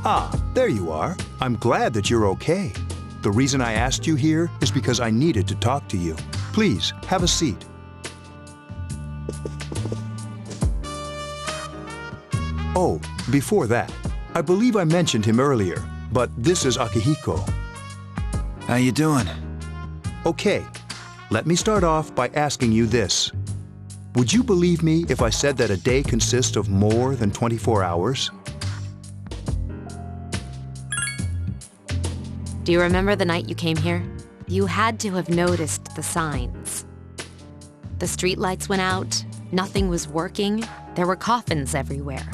Ah, there you are. I'm glad that you're okay. The reason I asked you here is because I needed to talk to you. Please, have a seat. Oh, before that, I believe I mentioned him earlier, but this is Akihiko. How you doing? Okay, let me start off by asking you this. Would you believe me if I said that a day consists of more than 24 hours? Do you remember the night you came here? You had to have noticed the signs. The streetlights went out, nothing was working, there were coffins everywhere.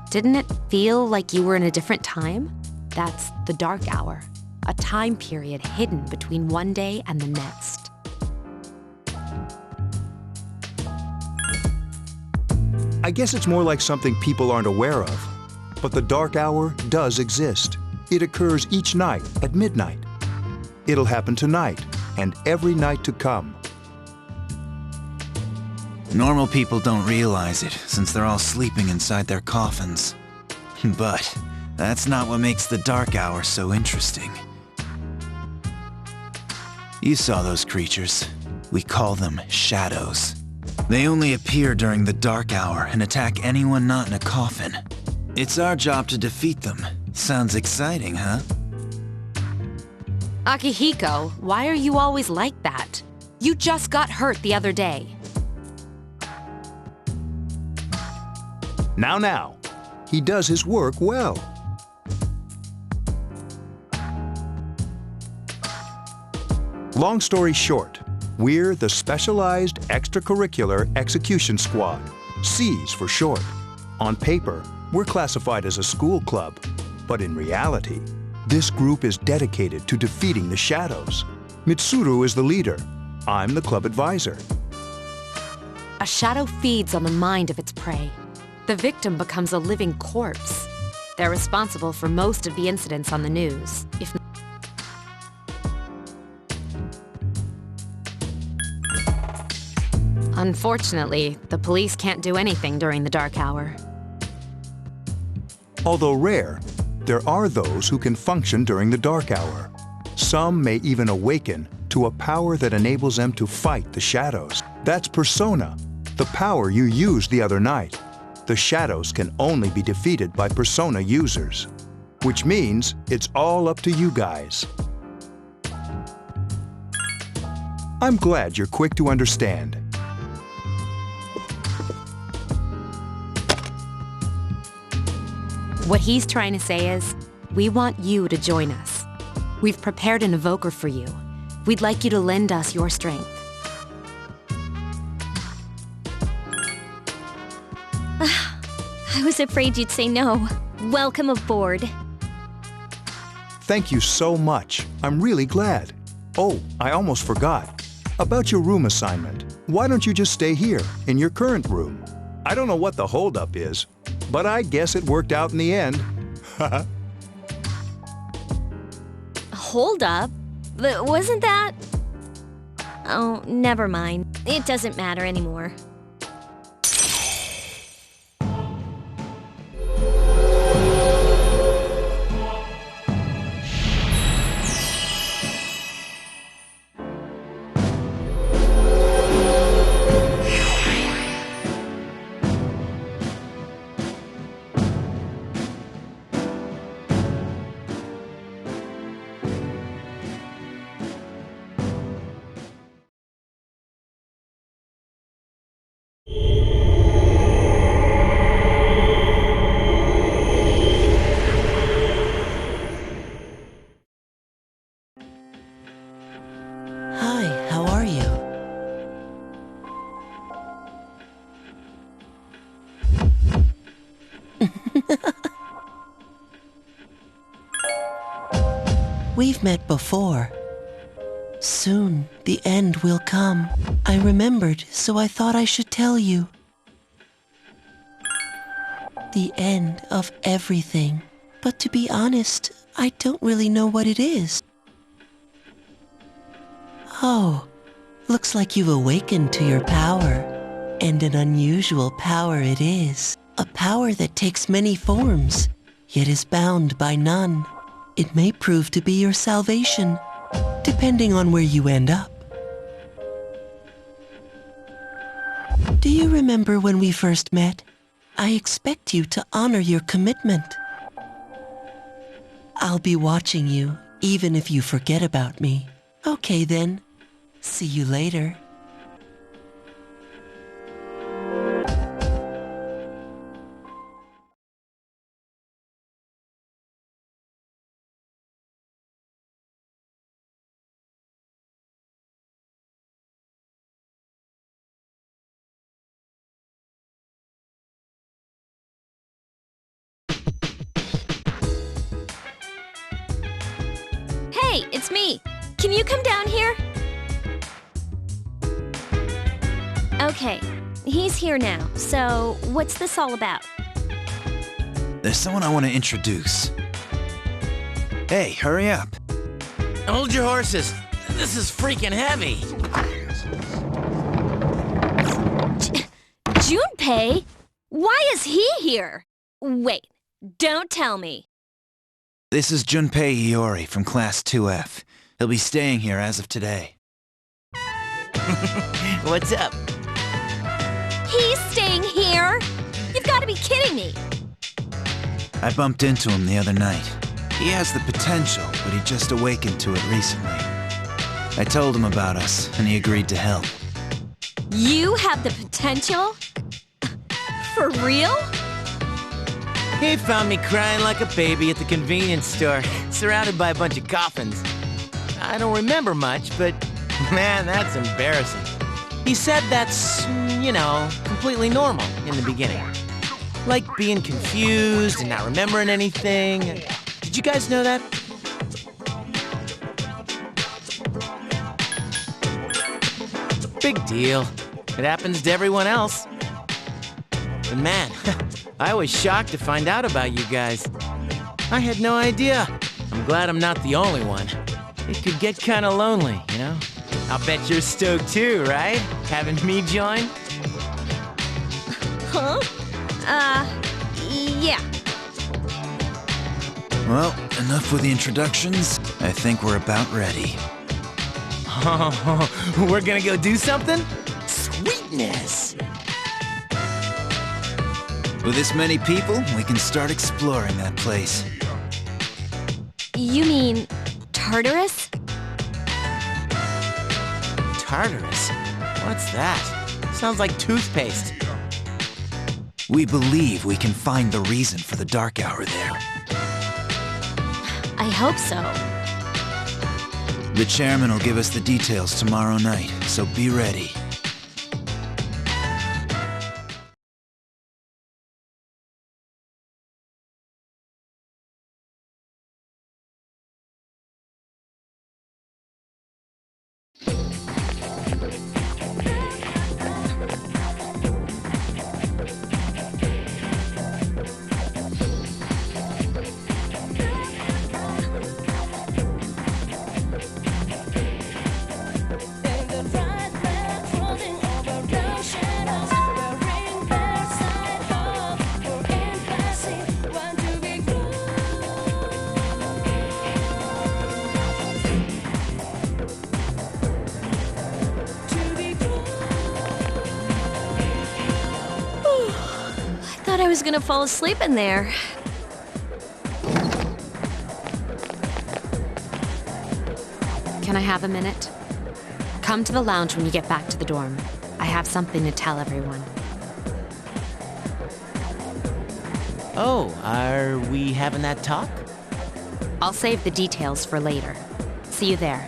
Didn't it feel like you were in a different time? That's the dark hour, a time period hidden between one day and the next. I guess it's more like something people aren't aware of. But the dark hour does exist. It occurs each night at midnight. It'll happen tonight and every night to come. Normal people don't realize it, since they're all sleeping inside their coffins. But that's not what makes the dark hour so interesting. You saw those creatures. We call them shadows. They only appear during the dark hour and attack anyone not in a coffin. It's our job to defeat them. Sounds exciting, huh? Akihiko, why are you always like that? You just got hurt the other day. Now, he does his work well. Long story short, we're the Specialized Extracurricular Execution Squad, SEAS for short. On paper, we're classified as a school club, but in reality, this group is dedicated to defeating the shadows. Mitsuru is the leader. I'm the club advisor. A shadow feeds on the mind of its prey. The victim becomes a living corpse. They're responsible for most of the incidents on the news. Unfortunately, the police can't do anything during the dark hour. Although rare, there are those who can function during the dark hour. Some may even awaken to a power that enables them to fight the shadows. That's Persona, the power you used the other night. The shadows can only be defeated by Persona users, which means it's all up to you guys. I'm glad you're quick to understand. What he's trying to say is, we want you to join us. We've prepared an evoker for you. We'd like you to lend us your strength. I was afraid you'd say no. Welcome aboard. Thank you so much. I'm really glad. Oh, I almost forgot. About your room assignment. Why don't you just stay here, in your current room? I don't know what the holdup is, but I guess it worked out in the end. Hold up. Wasn't that? Oh, never mind. It doesn't matter anymore. Hi, how are you? We've met before. Soon, the end will come. I remembered, so I thought I should tell you. The end of everything. But to be honest, I don't really know what it is. Oh, looks like you've awakened to your power. And an unusual power it is. A power that takes many forms. yet is bound by none. It may prove to be your salvation, depending on where you end up. Do you remember when we first met? I expect you to honor your commitment. I'll be watching you, even if you forget about me. Okay then. See you later. Hey, it's me. Can you come down here? Okay, he's here now. So, what's this all about? There's someone I want to introduce. Hey, hurry up. Hold your horses. This is freaking heavy. Junpei? Why is he here? Wait, don't tell me. This is Junpei Iori from Class 2F. He'll be staying here as of today. What's up? He's staying here? You've got to be kidding me. I bumped into him the other night. He has the potential, but he just awakened to it recently. I told him about us, and he agreed to help. You have the potential? For real? He found me crying like a baby at the convenience store, surrounded by a bunch of coffins. I don't remember much, but man, that's embarrassing. He said that's, completely normal in the beginning. Like being confused and not remembering anything. Did you guys know that? Big deal. It happens to everyone else. But man, I was shocked to find out about you guys. I had no idea. I'm glad I'm not the only one. It could get kind of lonely, you know? I'll bet you're stoked too, right? Having me join? Huh? Yeah. Well, enough with the introductions. I think we're about ready. Oh, we're gonna go do something? Sweetness! With this many people, we can start exploring that place. You mean Tartarus? Tartarus? What's that? Sounds like toothpaste. We believe we can find the reason for the dark hour there. I hope so. The chairman will give us the details tomorrow night, so be ready. I was gonna fall asleep in there. Can I have a minute? Come to the lounge when you get back to the dorm. I have something to tell everyone. Oh, are we having that talk? I'll save the details for later. See you there.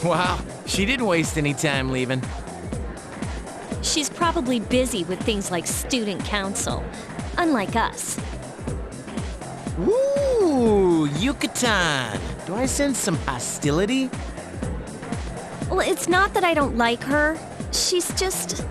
Wow, she didn't waste any time leaving. She's probably busy with things like student council, unlike us. Ooh, Yucatan. Do I sense some hostility? Well, it's not that I don't like her. She's just...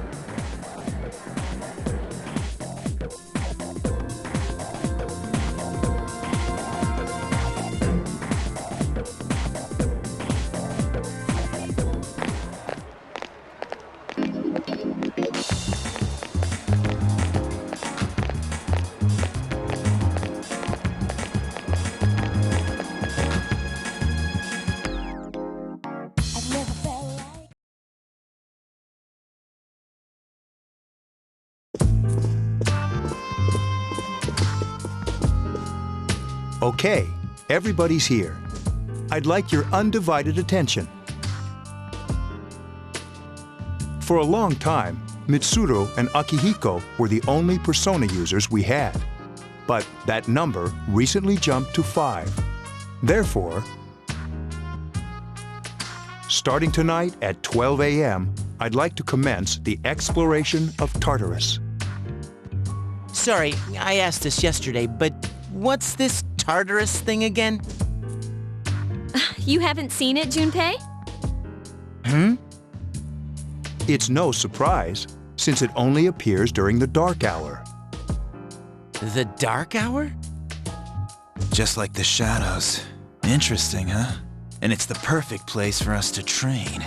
Okay, everybody's here. I'd like your undivided attention. For a long time, Mitsuru and Akihiko were the only persona users we had. But that number recently jumped to 5. Therefore, starting tonight at 12 a.m., I'd like to commence the exploration of Tartarus. Sorry, I asked this yesterday, but what's this Tartarus thing again? You haven't seen it, Junpei? It's no surprise, since it only appears during the dark hour. The dark hour? Just like the shadows. Interesting, huh? And it's the perfect place for us to train.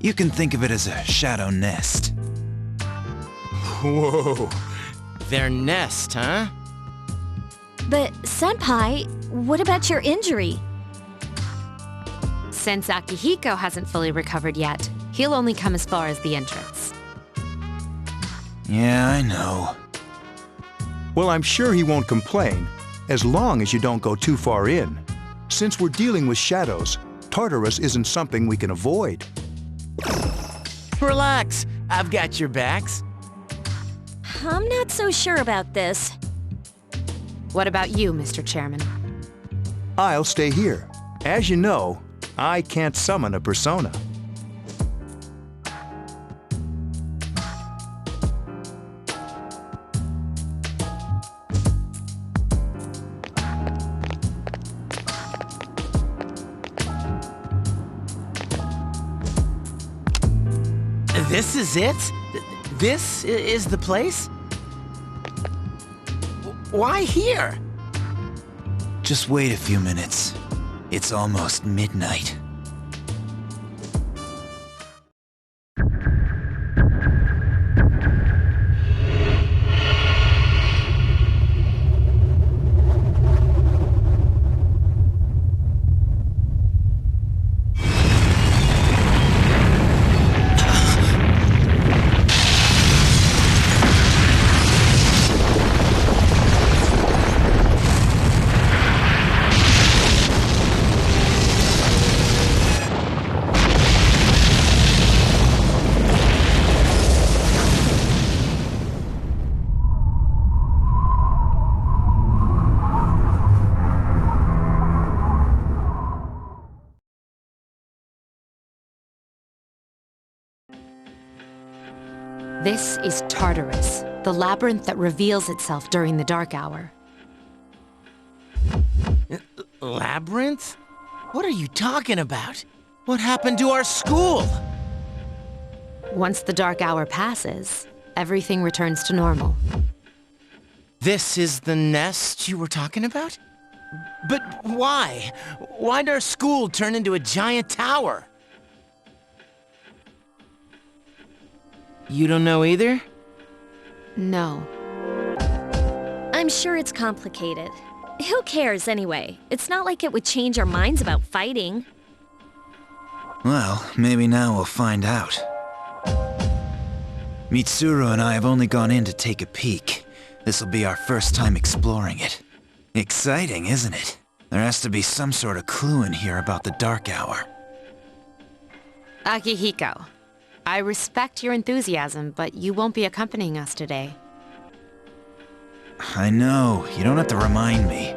You can think of it as a shadow nest. Whoa. Their nest, huh? But, Senpai, what about your injury? Since Akihiko hasn't fully recovered yet, he'll only come as far as the entrance. Yeah, I know. Well, I'm sure he won't complain, as long as you don't go too far in. Since we're dealing with shadows, Tartarus isn't something we can avoid. Relax, I've got your backs. I'm not so sure about this. What about you, Mr. Chairman? I'll stay here. As you know, I can't summon a persona. This is it? This is the place? Why here? Just wait a few minutes. It's almost midnight. This is Tartarus, the labyrinth that reveals itself during the dark hour. Labyrinth? What are you talking about? What happened to our school? Once the dark hour passes, everything returns to normal. This is the nest you were talking about? But why? Why'd our school turn into a giant tower? You don't know either? No. I'm sure it's complicated. Who cares anyway? It's not like it would change our minds about fighting. Well, maybe now we'll find out. Mitsuru and I have only gone in to take a peek. This'll be our first time exploring it. Exciting, isn't it? There has to be some sort of clue in here about the dark hour. Akihiko, I respect your enthusiasm, but you won't be accompanying us today. I know, you don't have to remind me.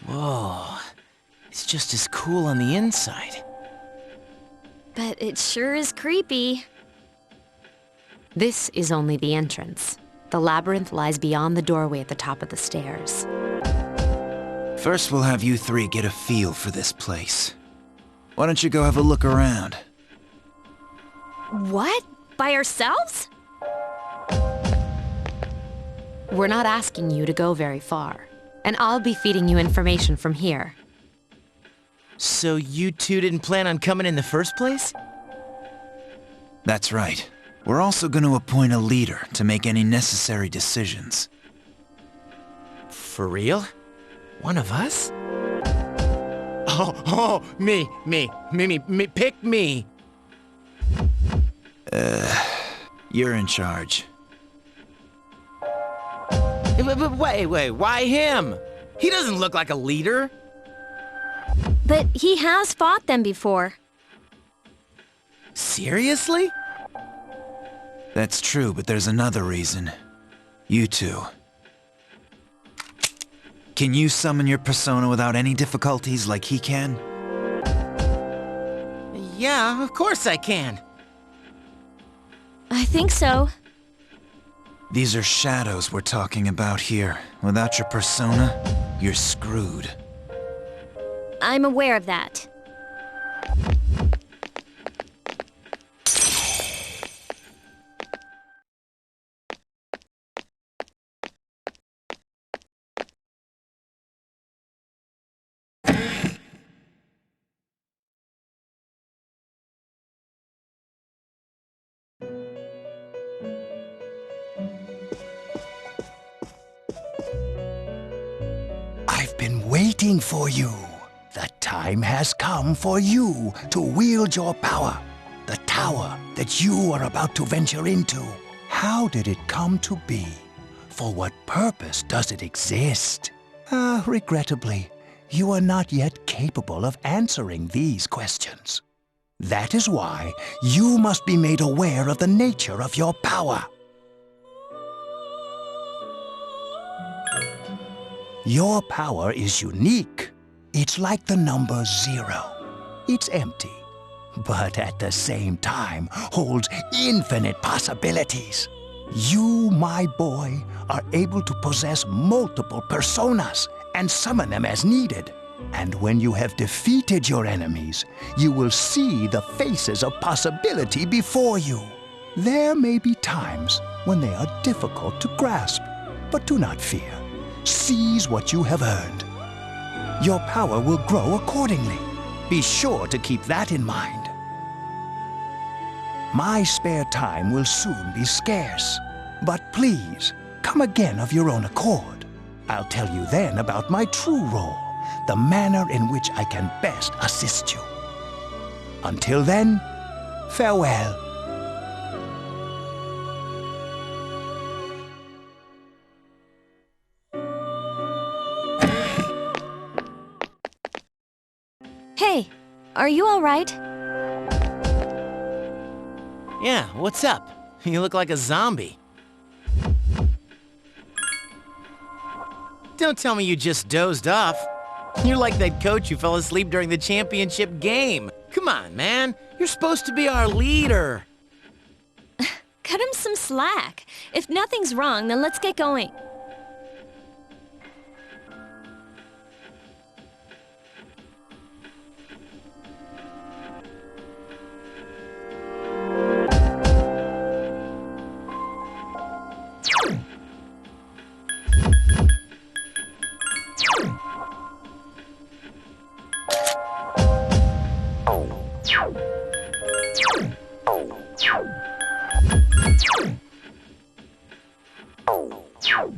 Whoa, it's just as cool on the inside. But it sure is creepy. This is only the entrance. The labyrinth lies beyond the doorway at the top of the stairs. First we'll have you three get a feel for this place. Why don't you go have a look around? What? By ourselves? We're not asking you to go very far, and I'll be feeding you information from here. So you two didn't plan on coming in the first place? That's right. We're also going to appoint a leader to make any necessary decisions. For real? One of us? Oh, me, pick me. You're in charge. Wait, why him? He doesn't look like a leader. But he has fought them before. Seriously? That's true, but there's another reason. You two. Can you summon your persona without any difficulties like he can? Yeah, of course I can. I think so. These are shadows we're talking about here. Without your persona, you're screwed. I'm aware of that. I've been waiting for you. The time has come for you to wield your power. The tower that you are about to venture into. How did it come to be? For what purpose does it exist? Regrettably, you are not yet capable of answering these questions. That is why you must be made aware of the nature of your power. Your power is unique. It's like the number 0. It's empty, but at the same time holds infinite possibilities. You, my boy, are able to possess multiple personas and summon them as needed. And when you have defeated your enemies, you will see the faces of possibility before you. There may be times when they are difficult to grasp, but do not fear. Seize what you have earned. Your power will grow accordingly. Be sure to keep that in mind. My spare time will soon be scarce, but please, come again of your own accord. I'll tell you then about my true role, the manner in which I can best assist you. Until then, farewell. Hey, are you all right? Yeah, what's up? You look like a zombie. Don't tell me you just dozed off. You're like that coach who fell asleep during the championship game. Come on, man. You're supposed to be our leader. Cut him some slack. If nothing's wrong, then let's get going. Oh.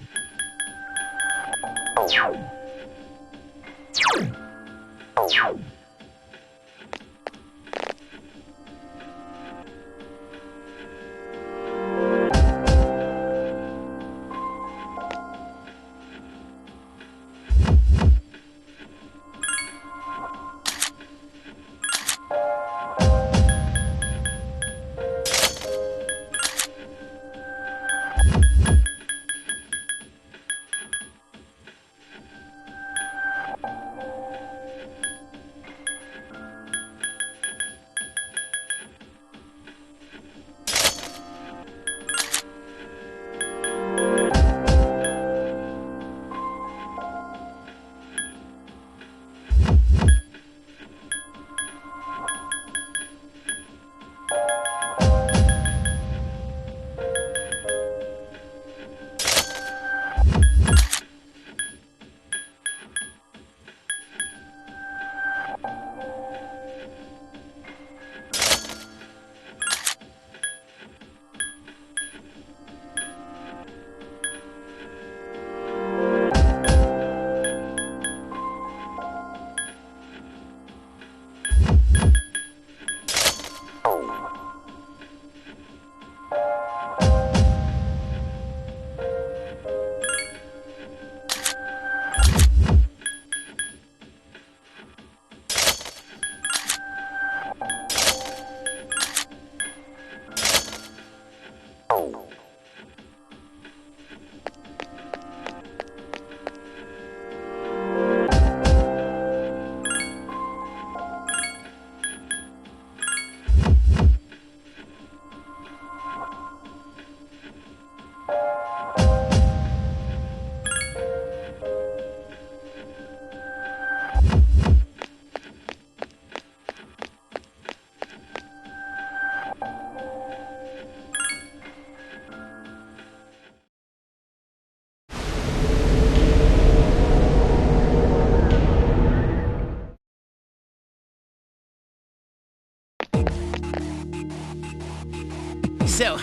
So,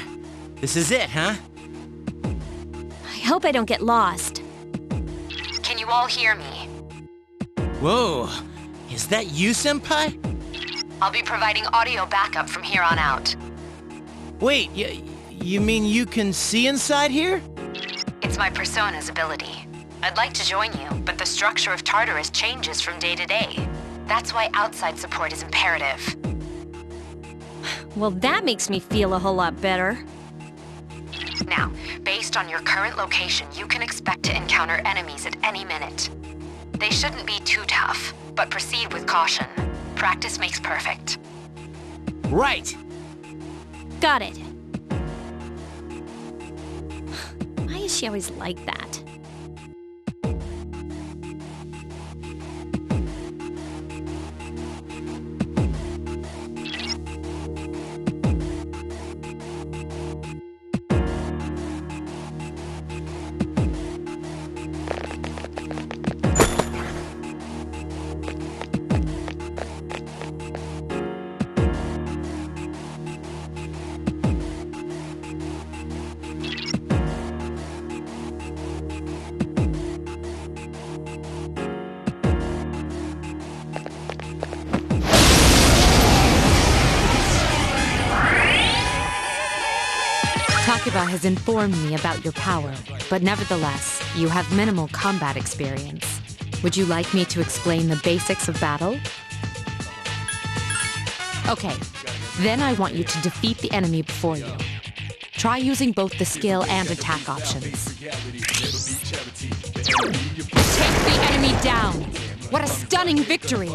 this is it, huh? I hope I don't get lost. Can you all hear me? Whoa, is that you, Senpai? I'll be providing audio backup from here on out. Wait, you mean you can see inside here? It's my persona's ability. I'd like to join you, but the structure of Tartarus changes from day to day. That's why outside support is imperative. Well, that makes me feel a whole lot better. Now, based on your current location, you can expect to encounter enemies at any minute. They shouldn't be too tough, but proceed with caution. Practice makes perfect. Right. Got it. Why is she always like that? Takuba has informed me about your power, but nevertheless, you have minimal combat experience. Would you like me to explain the basics of battle? Okay, then I want you to defeat the enemy before you. Try using both the skill and attack options. Take the enemy down! What a stunning victory!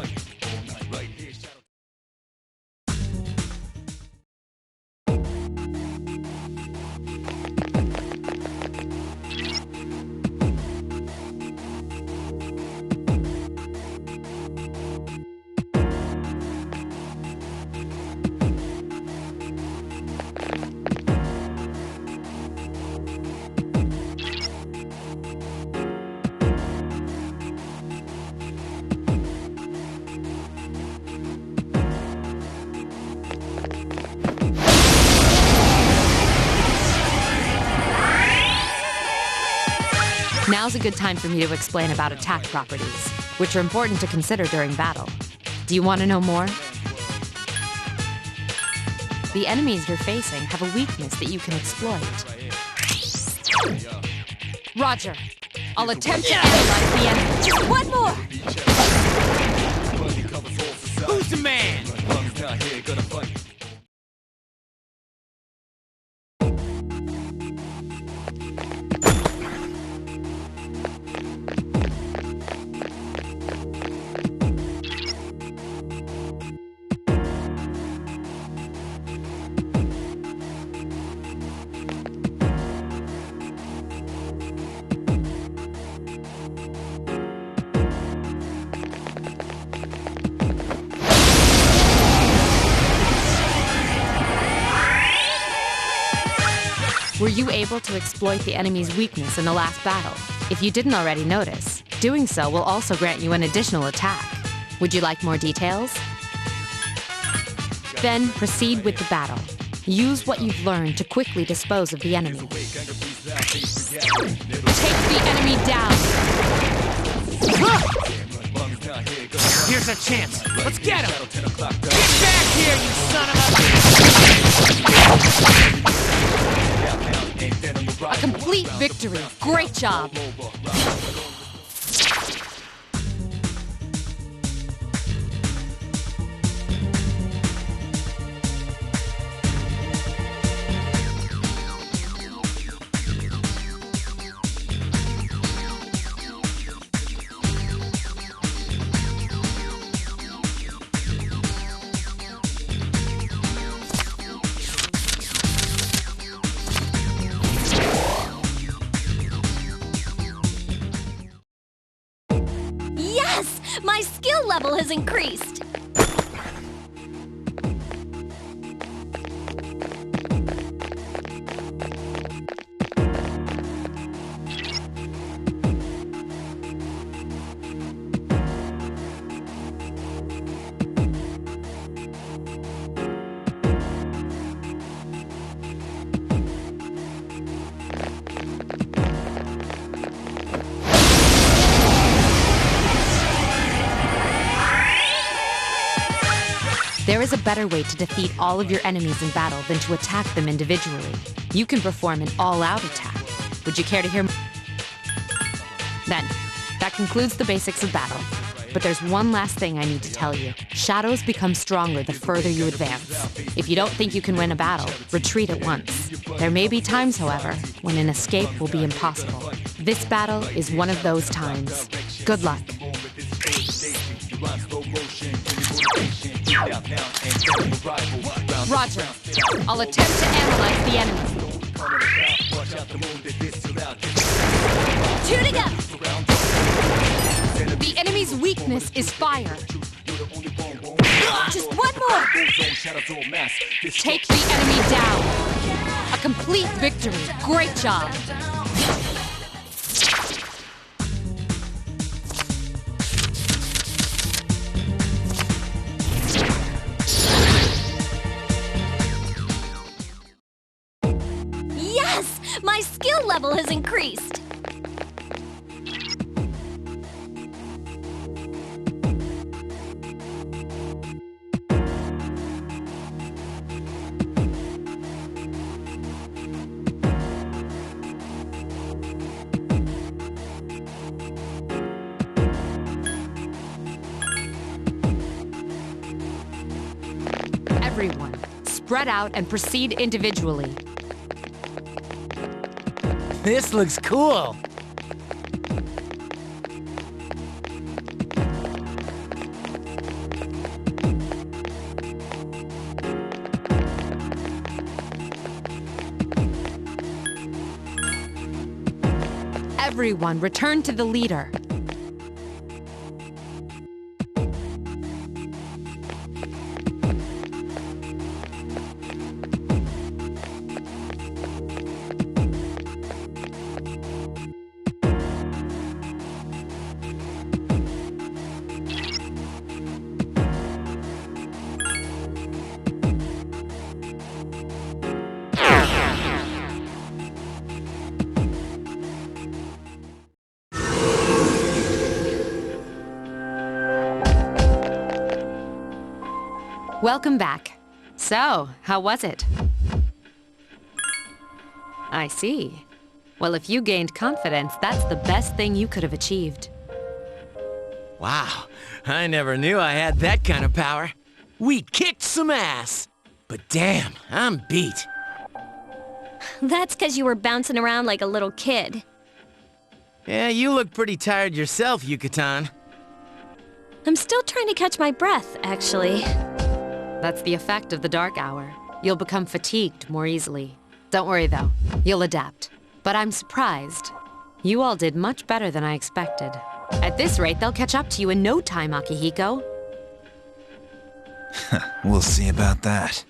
Now's a good time for me to explain about attack properties, which are important to consider during battle. Do you want to know more? The enemies you're facing have a weakness that you can exploit. Roger. I'll attempt to analyze the enemy. Just one more! Who's the man? Were you able to exploit the enemy's weakness in the last battle? If you didn't already notice, doing so will also grant you an additional attack. Would you like more details? Then proceed with the battle. Use what you've learned to quickly dispose of the enemy. Take the enemy down! Here's a chance. Let's get him! Get back here, you son of A complete victory! Great job! skill level has increased! There is a better way to defeat all of your enemies in battle than to attack them individually. You can perform an all-out attack. Would you care to hear more? Then, that concludes the basics of battle. But there's one last thing I need to tell you. Shadows become stronger the further you advance. If you don't think you can win a battle, retreat at once. There may be times, however, when an escape will be impossible. This battle is one of those times. Good luck. Roger. I'll attempt to analyze the enemy. 2 to go! The enemy's weakness is fire. Just one more! Take the enemy down. A complete victory. Great job. Yes! My skill level has increased! Everyone, spread out and proceed individually. This looks cool. Everyone, return to the leader. Welcome back. So, how was it? I see. Well, if you gained confidence, that's the best thing you could have achieved. Wow, I never knew I had that kind of power. We kicked some ass. But damn, I'm beat. That's because you were bouncing around like a little kid. Yeah, you look pretty tired yourself, Yucatan. I'm still trying to catch my breath, actually. That's the effect of the dark hour. You'll become fatigued more easily. Don't worry, though. You'll adapt. But I'm surprised. You all did much better than I expected. At this rate, they'll catch up to you in no time, Akihiko. We'll see about that.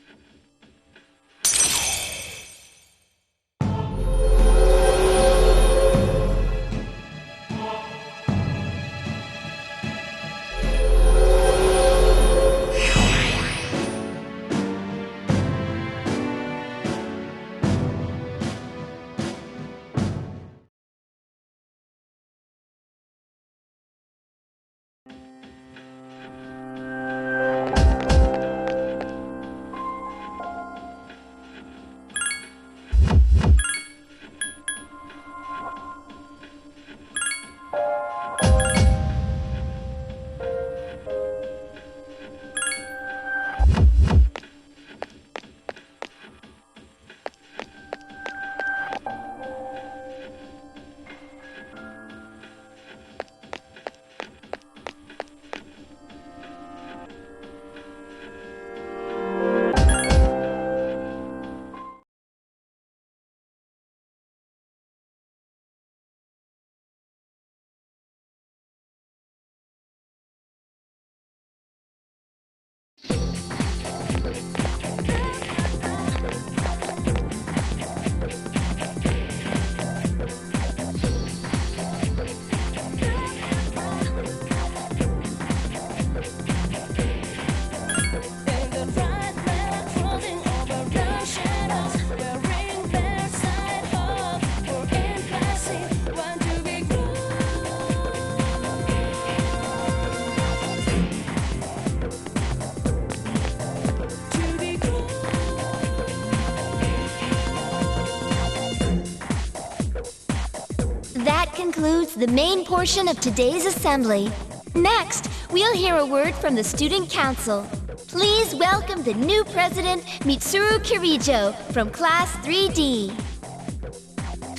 concludes the main portion of today's assembly. Next, we'll hear a word from the Student Council. Please welcome the new president, Mitsuru Kirijo, from Class 3D.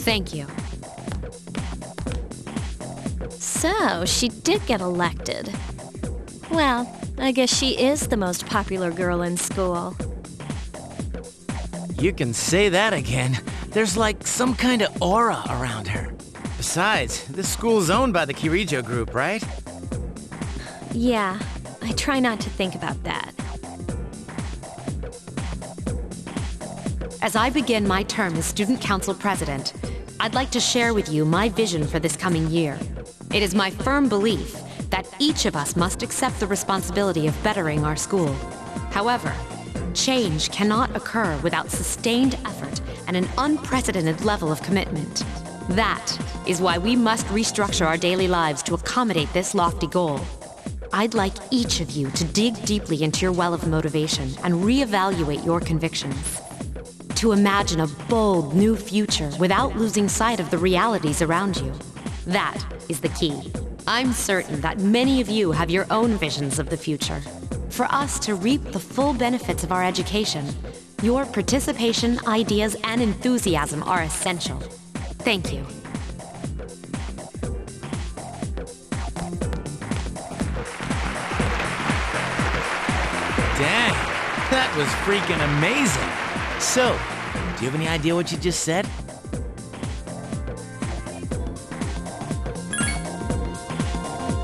Thank you. So, she did get elected. Well, I guess she is the most popular girl in school. You can say that again. There's like some kind of aura around her. Besides, this school's owned by the Kirijo group, right? Yeah, I try not to think about that. As I begin my term as Student Council President, I'd like to share with you my vision for this coming year. It is my firm belief that each of us must accept the responsibility of bettering our school. However, change cannot occur without sustained effort and an unprecedented level of commitment. That is why we must restructure our daily lives to accommodate this lofty goal. I'd like each of you to dig deeply into your well of motivation and reevaluate your convictions. To imagine a bold new future without losing sight of the realities around you. That is the key. I'm certain that many of you have your own visions of the future. For us to reap the full benefits of our education, your participation, ideas, and enthusiasm are essential. Thank you. Dang, that was freaking amazing. So, do you have any idea what you just said?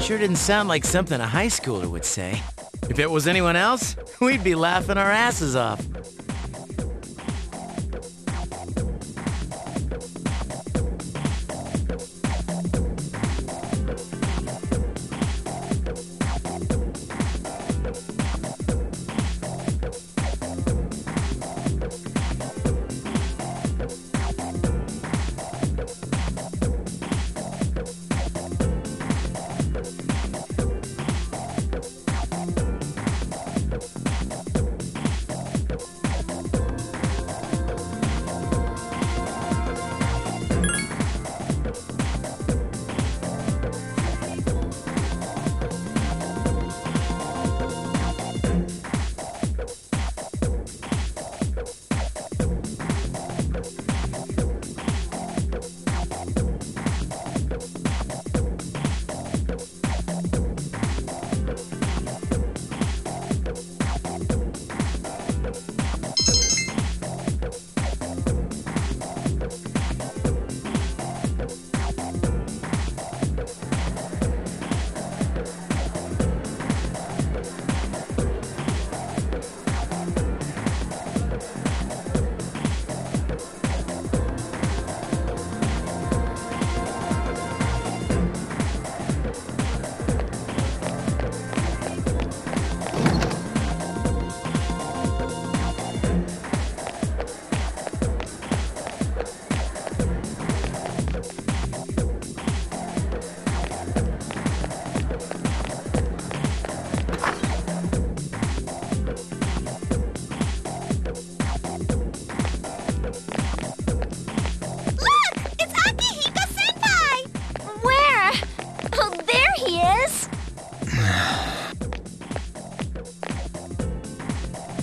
Sure didn't sound like something a high schooler would say. If it was anyone else, we'd be laughing our asses off.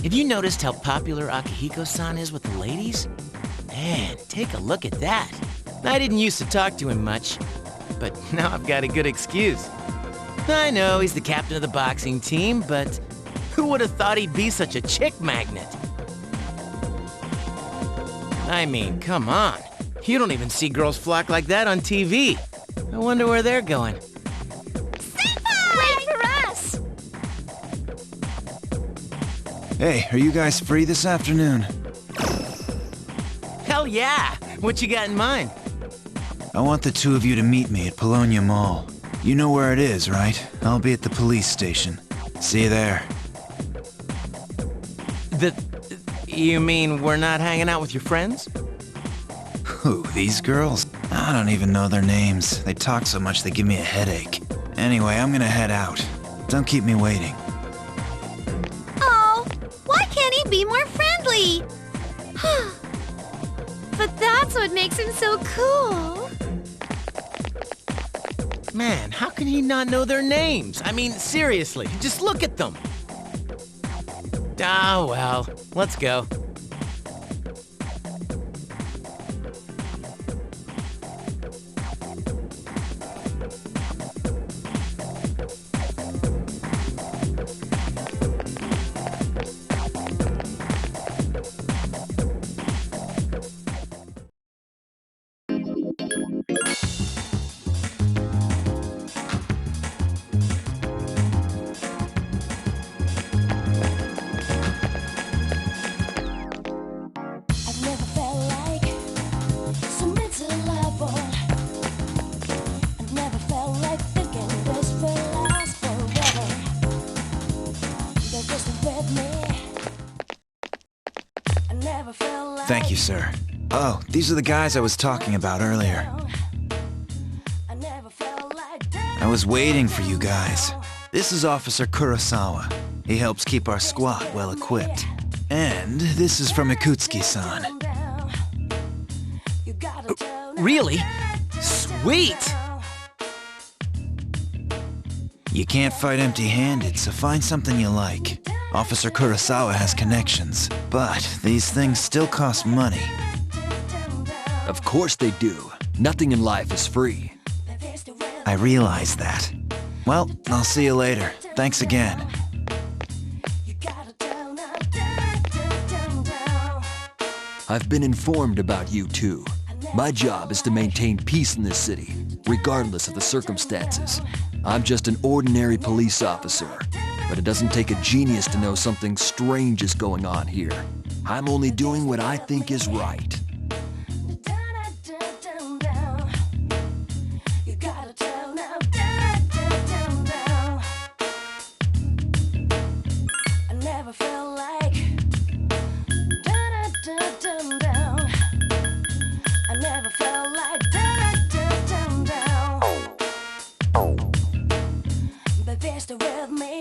Have you noticed how popular Akihiko-san is with the ladies? Man, take a look at that. I didn't used to talk to him much, but now I've got a good excuse. I know he's the captain of the boxing team, but who would have thought he'd be such a chick magnet? I mean, come on. You don't even see girls flock like that on TV. I wonder where they're going. Wait for us! Hey, are you guys free this afternoon? Hell yeah! What you got in mind? I want the two of you to meet me at Polonia Mall. You know where it is, right? I'll be at the police station. See you there. You mean we're not hanging out with your friends? Who, these girls? I don't even know their names. They talk so much they give me a headache. Anyway, I'm gonna head out. Don't keep me waiting. Oh, why can't he be more friendly? But that's what makes him so cool. Man, how can he not know their names? I mean, seriously, just look at them. Ah, well, let's go. I've never felt like so miserable. I've never felt like thinking this will last forever. They're just with me. I never felt like. Thank you, sir. Oh, these are the guys I was talking about earlier. I never felt like. I was waiting for you guys. This is Officer Kurosawa. He helps keep our squad well equipped. And this is from Ikutsuki-san. Really? Sweet! You can't fight empty-handed, so find something you like. Officer Kurosawa has connections, but these things still cost money. Of course they do. Nothing in life is free. I realize that. Well, I'll see you later. Thanks again. I've been informed about you two. My job is to maintain peace in this city, regardless of the circumstances. I'm just an ordinary police officer, but it doesn't take a genius to know something strange is going on here. I'm only doing what I think is right. I never felt like. I never felt like. Baby, stay with me.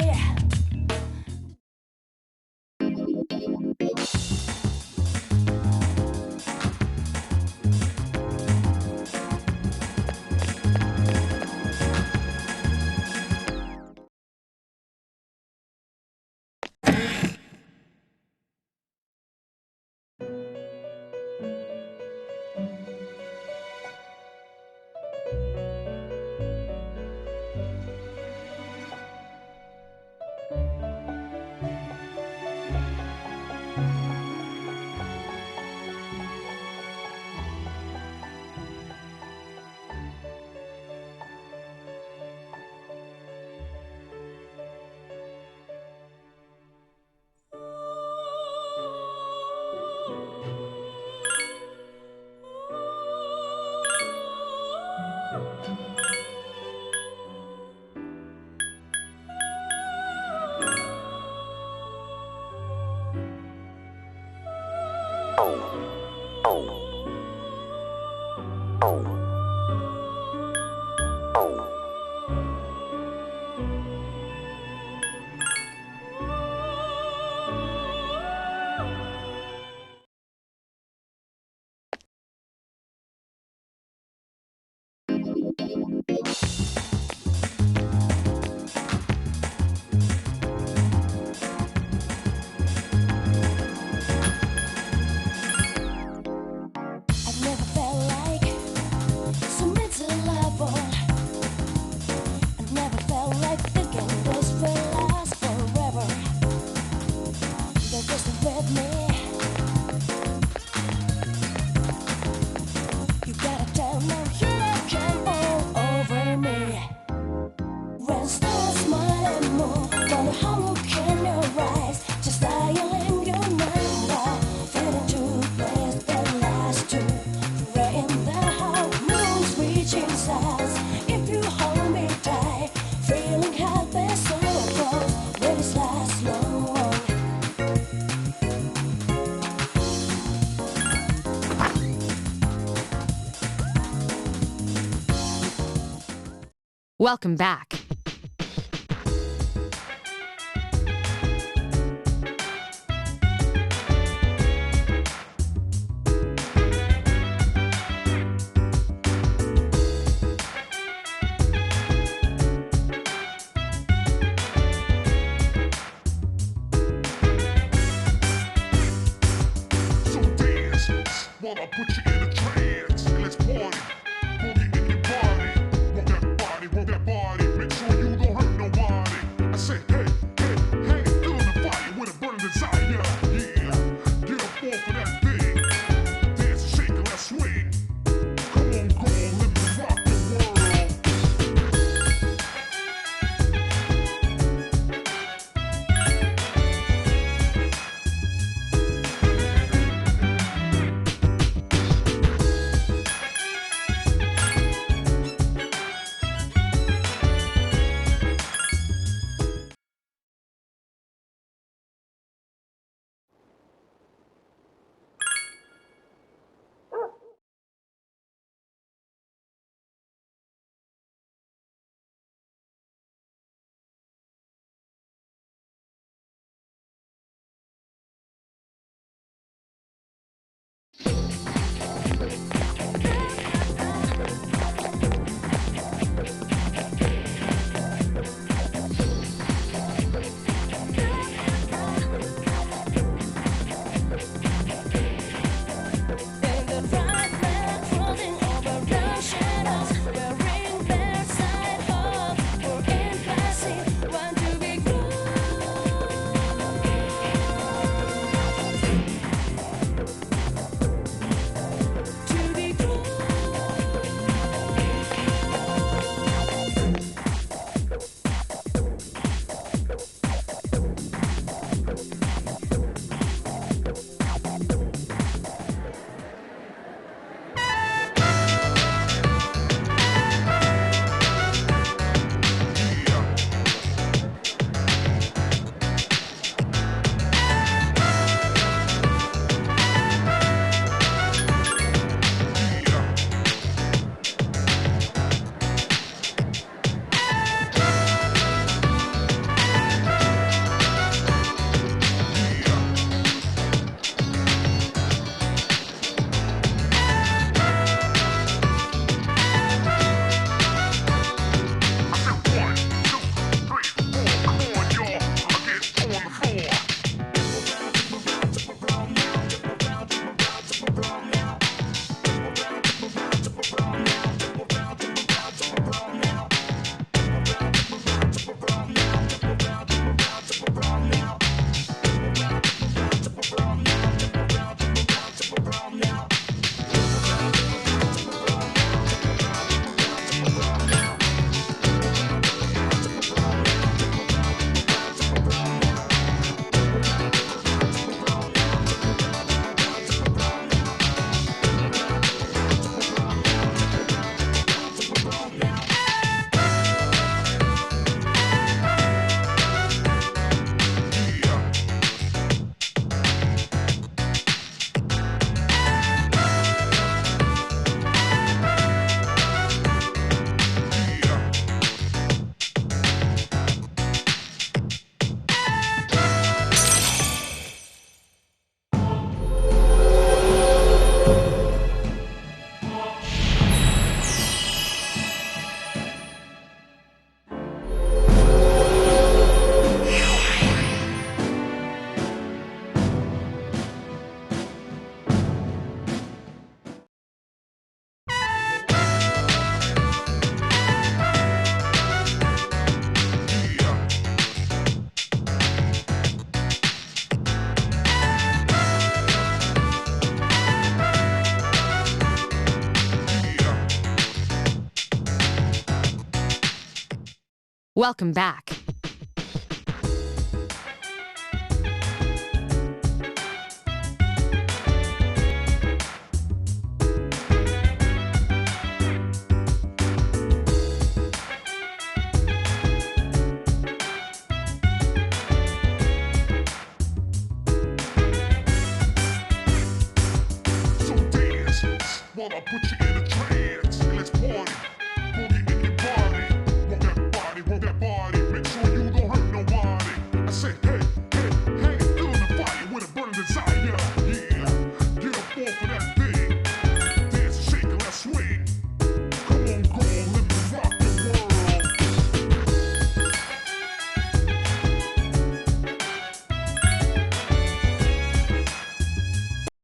I've never felt like so miserable. I've never felt like thinking this will last forever. They're just with me. You gotta tell me you can all over me. When stars smile and move, wonder how look in your eyes, just dial in your mind, fade into place that lasts to right in the heart, moon's reaching stars. If you hold me tight, feeling happy so close, will this last long? Welcome back. while I put you in a trance. And let's party. Boogie in your body. Work that body, work that body. Make sure you don't hurt nobody. I say, hey, hey, hey, fill in the fire with a burning desire. Yeah, get up off of that thing. Dance and shake and let's swing. Come on, go on, let me rock the world. Welcome back. So dance while I put you in a trance.